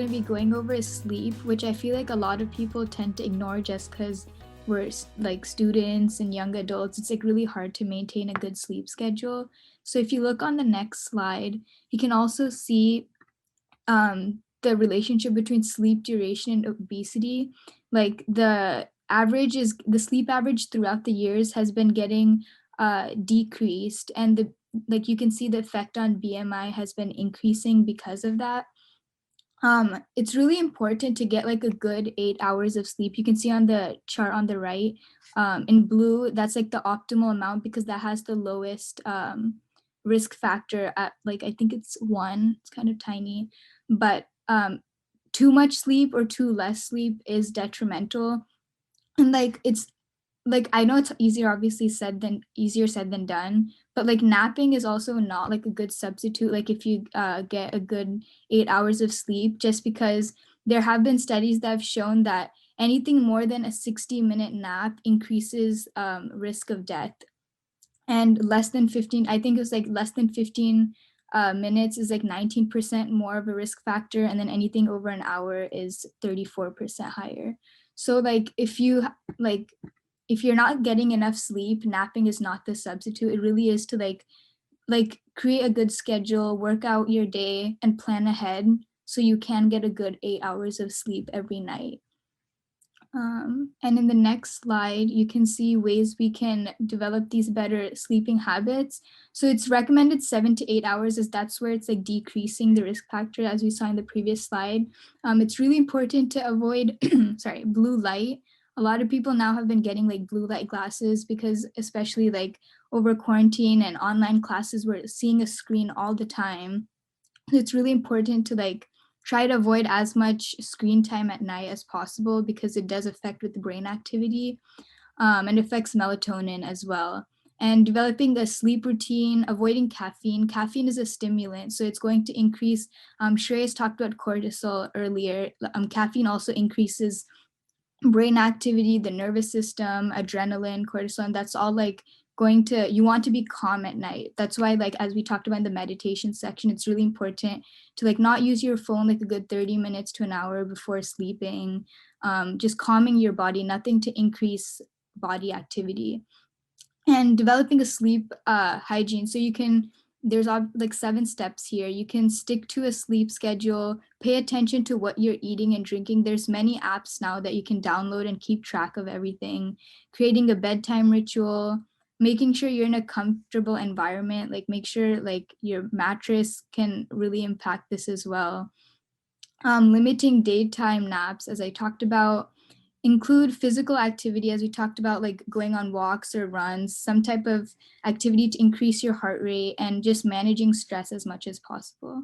going to be going over is sleep, which I feel like a lot of people tend to ignore just because we're like students and young adults. It's like really hard to maintain a good sleep schedule. So if you look on the next slide, you can also see the relationship between sleep duration and obesity. Like the sleep average throughout the years has been getting decreased, and the like you can see the effect on BMI has been increasing because of that. It's really important to get like a good 8 hours of sleep. You can see on the chart on the right, in blue, that's like the optimal amount because that has the lowest risk factor at like, I think it's 1, it's kind of tiny, but too much sleep or too less sleep is detrimental. And like like I know it's easier said than done, but like napping is also not like a good substitute. Like if you get a good 8 hours of sleep, just because there have been studies that have shown that anything more than a 60-minute nap increases risk of death, and less than 15, I think it was like less than 15 minutes is like 19% more of a risk factor, and then anything over an hour is 34% higher. So like like if you're not getting enough sleep, napping is not the substitute. It really is to like create a good schedule, work out your day, and plan ahead so you can get a good 8 hours of sleep every night. And in the next slide, you can see ways we can develop these better sleeping habits. So it's recommended 7 to 8 hours, as that's where it's like decreasing the risk factor, as we saw in the previous slide. It's really important to avoid, sorry, blue light. A lot of people now have been getting like blue light glasses because, especially like over quarantine and online classes, we're seeing a screen all the time. So it's really important to like try to avoid as much screen time at night as possible because it does affect with the brain activity, and affects melatonin as well. And developing a sleep routine, avoiding caffeine. Caffeine is a stimulant, so it's going to increase. Shreyas talked about cortisol earlier. Caffeine also increases brain activity, the nervous system, adrenaline, cortisol, and that's all like you want to be calm at night. That's why, like, as we talked about in the meditation section, it's really important to like not use your phone like a good 30 minutes to an hour before sleeping. Just calming your body, nothing to increase body activity, and developing a sleep hygiene. So there's like 7 steps here. You can stick to a sleep schedule, pay attention to what you're eating and drinking. There's many apps now that you can download and keep track of everything. Creating a bedtime ritual, making sure you're in a comfortable environment, like make sure like your mattress can really impact this as well. Limiting daytime naps, as I talked about. Include physical activity, as we talked about, like going on walks or runs, some type of activity to increase your heart rate, and just managing stress as much as possible.